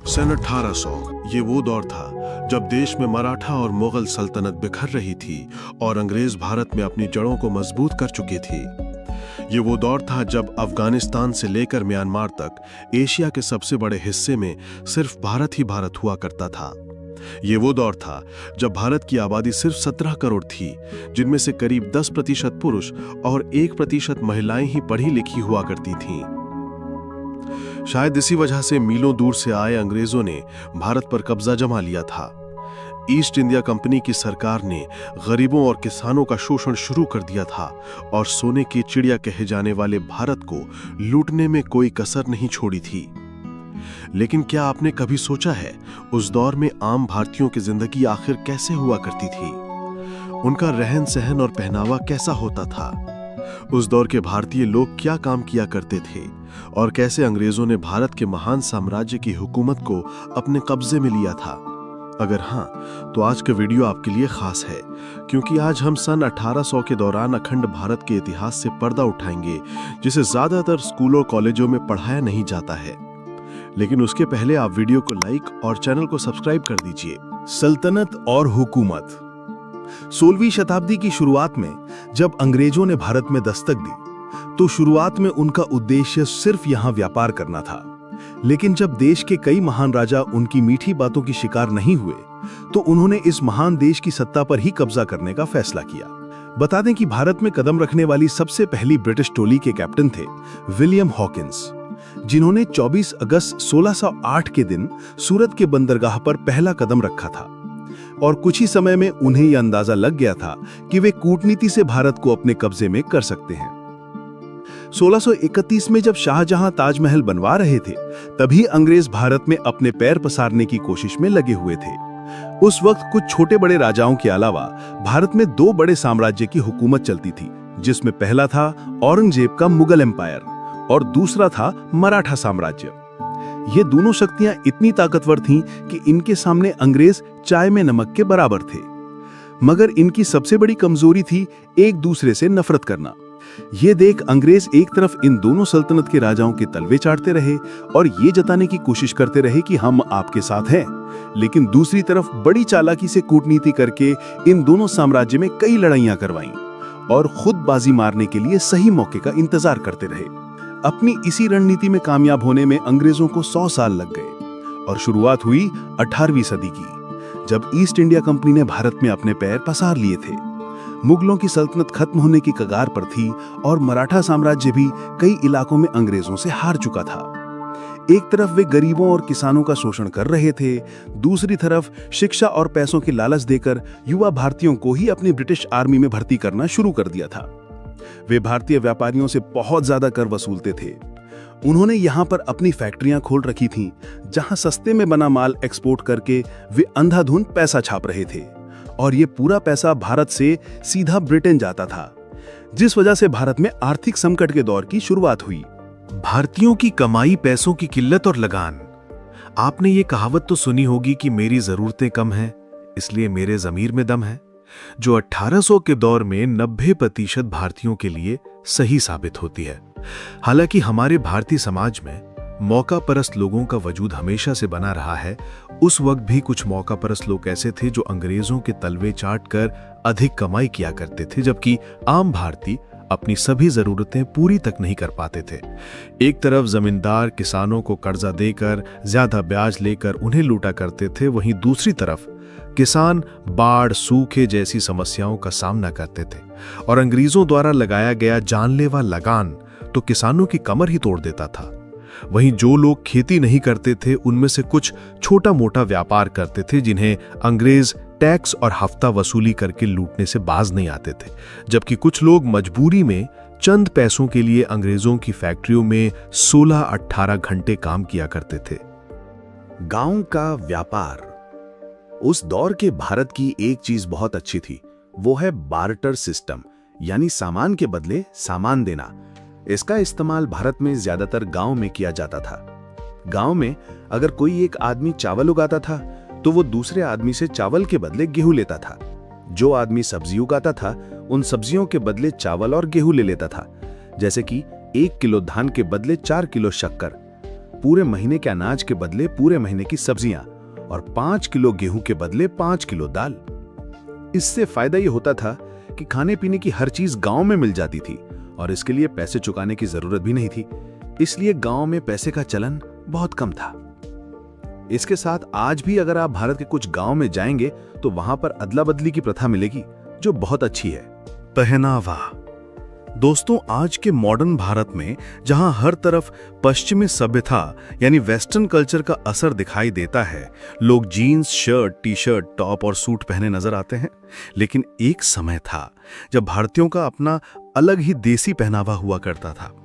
सन 1800 ये वो दौर था जब देश में मराठा और मुगल सल्तनत बिखर रही थी और अंग्रेज भारत में अपनी जड़ों को मजबूत कर चुके थे। ये वो दौर था जब अफगानिस्तान से लेकर म्यांमार तक एशिया के सबसे बड़े हिस्से में सिर्फ भारत ही भारत हुआ करता था। ये वो दौर था जब भारत की आबादी सिर्फ 17 करोड़ थी, जिनमें से करीब 10% पुरुष और 1% महिलाएं ही पढ़ी लिखी हुआ करती थीं। शायद इसी वजह से मीलों दूर से आए अंग्रेजों ने भारत पर कब्जा जमा लिया था। ईस्ट इंडिया कंपनी की सरकार ने गरीबों और किसानों का शोषण शुरू कर दिया था और सोने की चिड़िया कहे जाने वाले भारत को लूटने में कोई कसर नहीं छोड़ी थी। लेकिन क्या आपने कभी सोचा है उस दौर में आम भारतीयों की जिंदगी आखिर कैसे हुआ करती थी? उनका रहन सहन और पहनावा कैसा होता था? उस दौर के भारतीय लोग क्या काम किया करते थे और कैसे अंग्रेजों ने भारत के महान साम्राज्य की हुकूमत को अपने कब्जे में लिया था? अगर हाँ, तो आज का वीडियो आपके लिए खास है, क्योंकि आज हम सन 1800 के दौरान अखंड भारत के इतिहास से पर्दा उठाएंगे, जिसे ज्यादातर स्कूलों कॉलेजों में पढ़ाया नहीं जाता है। लेकिन उसके पहले आप वीडियो को लाइक और चैनल को सब्सक्राइब कर दीजिए। सल्तनत और हुकूमत। 16वीं शताब्दी की शुरुआत में जब अंग्रेजों ने भारत में दस्तक दी, तो शुरुआत में उनका उद्देश्य सिर्फ यहां व्यापार करना था। लेकिन जब देश के कई महान राजा उनकी मीठी बातों की शिकार नहीं हुए, तो उन्होंने इस महान देश की सत्ता पर ही कब्जा करने का फैसला किया। बता दें कि भारत में कदम रखने वाली सबसे पहली ब्रिटिश टोली के कैप्टन थे विलियम हॉकिंस, जिन्होंने 24 अगस्त 1608 के दिन सूरत के बंदरगाह पर पहला कदम रखा था। और कुछ ही समय में उन्हें यह अंदाजा लग गया था कि वे कूटनीति से भारत को अपने कब्जे में कर सकते हैं। 1631 में जब शाहजहां ताजमहल बनवा रहे थे, तभी अंग्रेज भारत में अपने पैर पसारने की कोशिश में लगे हुए थे। उस वक्त कुछ छोटे बड़े राजाओं के अलावा भारत में 2 बड़े साम्राज्य की हुकूमत चलती थी, जिसमें पहला था औरंगजेब का मुगल एम्पायर और दूसरा था मराठा साम्राज्य। ये दोनों शक्तियां इतनी ताकतवर थीं कि इनके सामने अंग्रेज चाय में नमक के बराबर थे। मगर इनकी सबसे बड़ी कमजोरी थी एक दूसरे से नफरत करना। ये देख अंग्रेज एक तरफ इन दोनों सल्तनत के राजाओं के तलवे चाटते रहे और ये जताने की कोशिश करते रहे कि हम आपके साथ हैं, लेकिन दूसरी तरफ बड़ी चालाकी से कूटनीति करके इन दोनों साम्राज्य में कई लड़ाइयां करवाईं और खुद बाजी मारने के लिए सही मौके का इंतजार करते रहे। अपनी इसी रणनीति में कामयाब होने में अंग्रेजों को 100 साल लग गए और शुरुआत हुई 18वीं सदी की, जब ईस्ट इंडिया कंपनी ने भारत में अपने पैर पसार लिए थे। मुगलों की सल्तनत खत्म होने की कगार पर थी और मराठा साम्राज्य भी कई इलाकों में अंग्रेजों से हार चुका था। एक तरफ वे गरीबों और किसानों का शोषण कर रहे थे, दूसरी तरफ शिक्षा और पैसों की लालच देकर युवा भारतीयों को ही अपनी ब्रिटिश आर्मी में भर्ती करना शुरू कर दिया था। वे भारतीय व्यापारियों से बहुत ज्यादा कर वसूलते थे। उन्होंने यहाँ पर अपनी फैक्ट्रियां खोल रखी थीं, जहां सस्ते में बना माल एक्सपोर्ट करके वे अंधाधुंध पैसा छाप रहे थे और ये पूरा पैसा भारत से सीधा ब्रिटेन जाता था, जिस वजह से भारत में आर्थिक संकट के दौर की शुरुआत हुई। भारतीयों की कमाई, पैसों की किल्लत और लगान। आपने ये कहावत तो सुनी होगी कि मेरी जरूरतें कम हैं, इसलिए मेरे जमीर में दम है, जो 1800 के दौर में 90% भारतीयों के लिए सही साबित होती है। हालांकि हमारे भारतीय समाज में मौका परस्त लोगों का वजूद हमेशा से बना रहा है, उस वक्त भी कुछ मौका परस्त लोग ऐसे थे जो अंग्रेजों के तलवे चाट कर अधिक कमाई किया करते थे, जबकि आम भारतीय अपनी सभी जरूरतें पूरी तक नहीं कर पाते थे। एक तरफ जमींदार किसानों को कर्जा देकर ज्यादा ब्याज लेकर उन्हें लूटा करते थे, वहीं दूसरी तरफ किसान बाढ़, सूखे जैसी समस्याओं का सामना करते थे और अंग्रेजों द्वारा लगाया गया जानलेवा लगान तो किसानों की कमर ही तोड़ देता था। वहीं जो लोग खेती नहीं करते थे, उनमें से कुछ छोटा मोटा व्यापार करते थे, जिन्हें अंग्रेज टैक्स और हफ्ता वसूली करके लूटने से बाज नहीं आते थे, जबकि कुछ लोग मजबूरी में चंद पैसों के लिए अंग्रेजों की फैक्ट्रियों में 16-18 घंटे काम किया करते थे। गांव का व्यापार। उस दौर के भारत की एक चीज बहुत अच्छी थी, वो है बार्टर सिस्टम, यानी सामान के बदले सामान देना। इसका इस्तेमाल भारत में ज्यादातर गांव में किया जाता था। गांव में अगर कोई एक आदमी चावल उगाता था, तो वो दूसरे आदमी से चावल के बदले गेहूं लेता था। जो आदमी सब्जी उगाता था, उन सब्जियों के बदले चावल और गेहूं ले लेता था। जैसे कि 1 किलो धान के बदले 4 किलो शक्कर। पूरे महीने के अनाज के बदले पूरे महीने की सब्जियां और 5 किलो गेहूं के बदले 5 किलो दाल। इससे फायदा ये होता था कि खाने पीने की हर चीज गांव में मिल जाती थी और इसके लिए पैसे चुकाने की जरूरत भी नहीं थी, इसलिए गांव में पैसे का चलन बहुत कम था। इसके साथ आज भी अगर आप भारत के कुछ गांव में जाएंगे तो वहां पर अदला बदली की प्रथा मिलेगी, जो बहुत अच्छी है। पहनावा। दोस्तों, आज के मॉडर्न भारत में जहां हर तरफ पश्चिमी सभ्यता यानी वेस्टर्न कल्चर का असर दिखाई देता है, लोग jeans, shirt, T shirt, top और सूट पहने नजर आते हैं, लेकिन एक समय था जब भारतीयों का अपना अलग ही देसी पहनावा हुआ करता था।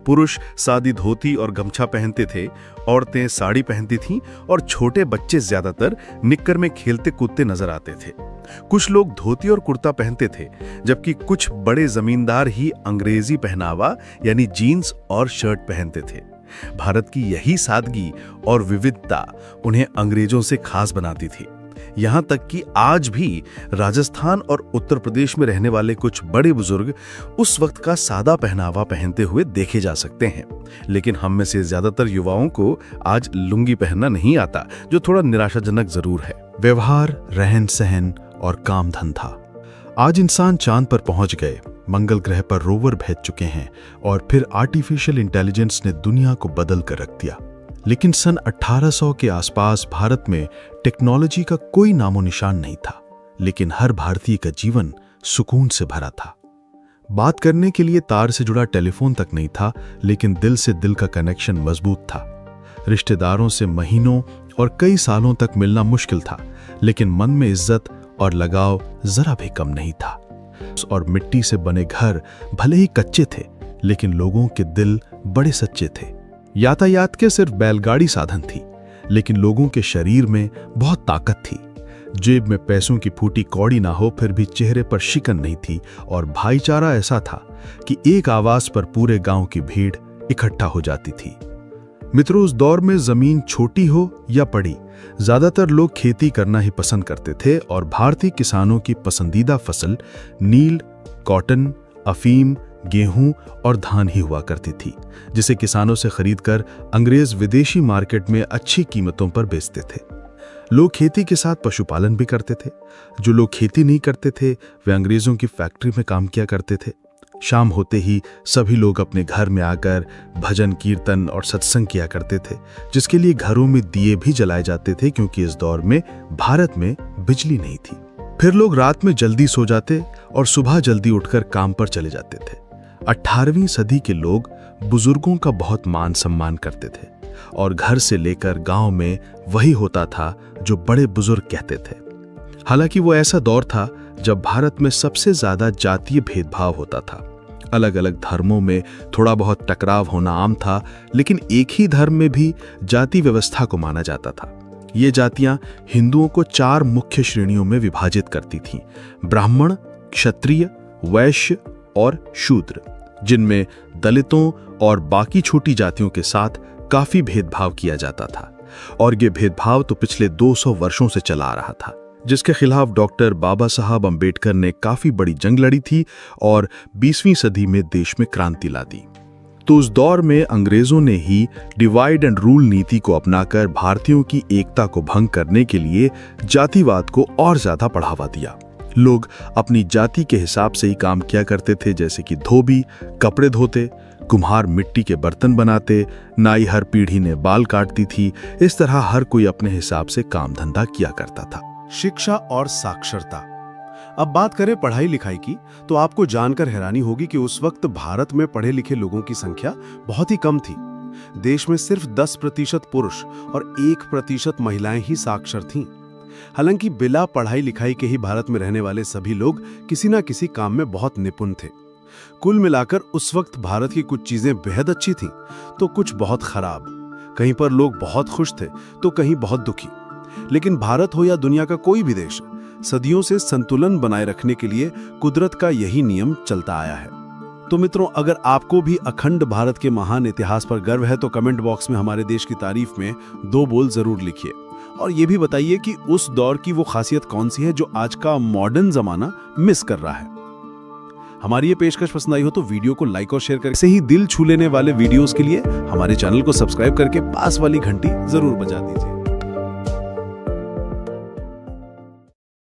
पुरुष सादी धोती और गमछा पहनते थे, औरतें साड़ी पहनती थीं और छोटे बच्चे ज्यादातर निक्कर में खेलते कूदते नजर आते थे। कुछ लोग धोती और कुर्ता पहनते थे, जबकि कुछ बड़े जमींदार ही अंग्रेजी पहनावा यानी जीन्स और शर्ट पहनते थे। भारत की यही सादगी और विविधता उन्हें अंग्रेजों से खास बनाती थी। यहां तक कि आज भी राजस्थान और उत्तर प्रदेश में रहने वाले कुछ बड़े बुजुर्ग उस वक्त का सादा पहनावा पहनते हुए देखे जा सकते हैं। लेकिन हम में से ज्यादातर युवाओं को आज लुंगी पहनना नहीं आता, जो थोड़ा निराशाजनक जरूर है। व्यवहार, रहन सहन और काम धंधा। आज इंसान चांद पर पहुंच गए, मंगल ग्रह पर रोवर भेज चुके हैं और फिर आर्टिफिशियल इंटेलिजेंस ने दुनिया को बदल कर रख दिया। लेकिन सन 1800 के आसपास भारत में टेक्नोलॉजी का कोई नामो निशान नहीं था, लेकिन हर भारतीय का जीवन सुकून से भरा था। बात करने के लिए तार से जुड़ा टेलीफोन तक नहीं था, लेकिन दिल से दिल का कनेक्शन मजबूत था। रिश्तेदारों से महीनों और कई सालों तक मिलना मुश्किल था, लेकिन मन में इज्जत और लगाव जरा भी कम नहीं था। और मिट्टी से बने घर भले ही कच्चे थे, लेकिन लोगों के दिल बड़े सच्चे थे। यातायात के सिर्फ बैलगाड़ी साधन थी, लेकिन लोगों के शरीर में बहुत ताकत थी। जेब में पैसों की फूटी कौड़ी ना हो, फिर भी चेहरे पर शिकन नहीं थी और भाईचारा ऐसा था कि एक आवाज पर पूरे गांव की भीड़ इकट्ठा हो जाती थी। मित्रों, उस दौर में जमीन छोटी हो या बड़ी, ज्यादातर लोग खेती करना ही पसंद करते थे और भारतीय किसानों की पसंदीदा फसल नील, कॉटन, अफीम, गेहूं और धान ही हुआ करती थी, जिसे किसानों से खरीदकर अंग्रेज विदेशी मार्केट में अच्छी कीमतों पर बेचते थे। लोग खेती के साथ पशुपालन भी करते थे। जो लोग खेती नहीं करते थे, वे अंग्रेजों की फैक्ट्री में काम किया करते थे। शाम होते ही सभी लोग अपने घर में आकर भजन, कीर्तन और सत्संग किया करते थे, जिसके लिए घरों में दिए भी जलाए जाते थे, क्योंकि इस दौर में भारत में बिजली नहीं थी। फिर लोग रात में जल्दी सो जाते और सुबह जल्दी उठकर काम पर चले जाते थे। 18वीं सदी के लोग बुजुर्गों का बहुत मान सम्मान करते थे और घर से लेकर गांव में वही होता था जो बड़े बुजुर्ग कहते थे। हालांकि वो ऐसा दौर था जब भारत में सबसे ज्यादा जातीय भेदभाव होता था। अलग अलग धर्मों में थोड़ा बहुत टकराव होना आम था, लेकिन एक ही धर्म में भी जाति व्यवस्था को माना जाता था। ये जातियां हिंदुओं को 4 मुख्य श्रेणियों में विभाजित करती थीं: ब्राह्मण, क्षत्रिय, वैश्य और शूद्र, जिनमें दलितों और बाकी छोटी जातियों के साथ काफी भेदभाव किया जाता था। और ये भेदभाव तो पिछले 200 वर्षों से चला आ रहा था, जिसके खिलाफ डॉक्टर बाबा साहब अंबेडकर ने काफी बड़ी जंग लड़ी थी और 20वीं सदी में देश में क्रांति ला दी। तो उस दौर में अंग्रेजों ने ही डिवाइड एंड रूल नीति को अपनाकर भारतीयों की एकता को भंग करने के लिए जातिवाद को और ज्यादा बढ़ावा दिया। लोग अपनी जाति के हिसाब से ही काम किया करते थे, जैसे कि धोबी कपड़े धोते, कुम्हार मिट्टी के बर्तन बनाते, नाई हर पीढ़ी ने बाल काटती थी। इस तरह हर कोई अपने हिसाब से काम धंधा किया करता था। शिक्षा और साक्षरता। अब बात करें पढ़ाई लिखाई की, तो आपको जानकर हैरानी होगी कि उस वक्त भारत में पढ़े लिखे लोगों की संख्या बहुत ही कम थी। देश में सिर्फ 10% पुरुष और 1% महिलाएं ही साक्षर थीं। हालांकि बिना पढ़ाई लिखाई के ही भारत में रहने वाले सभी लोग किसी न किसी काम में बहुत निपुण थे। कुल मिलाकर उस वक्त भारत की कुछ चीजें बेहद अच्छी थीं, तो कुछ बहुत खराब। कहीं पर लोग बहुत खुश थे तो कहीं बहुत दुखी। लेकिन भारत हो या दुनिया का कोई भी देश, सदियों से संतुलन बनाए रखने के लिए कुदरत का यही नियम चलता आया है। तो मित्रों, अगर आपको भी अखंड भारत के महान इतिहास पर गर्व है तो कमेंट बॉक्स में हमारे देश की तारीफ में 2 बोल जरूर लिखिए और ये भी बताइए कि उस दौर की वो खासियत कौन सी है जो आज का मॉडर्न जमाना मिस कर रहा है। हमारी ये पेशकश पसंद आई हो तो वीडियो को लाइक और शेयर करें। ऐसे ही दिल छू लेने वाले वीडियोस के लिए हमारे चैनल को सब्सक्राइब करके पास वाली घंटी जरूर बजा दीजिए।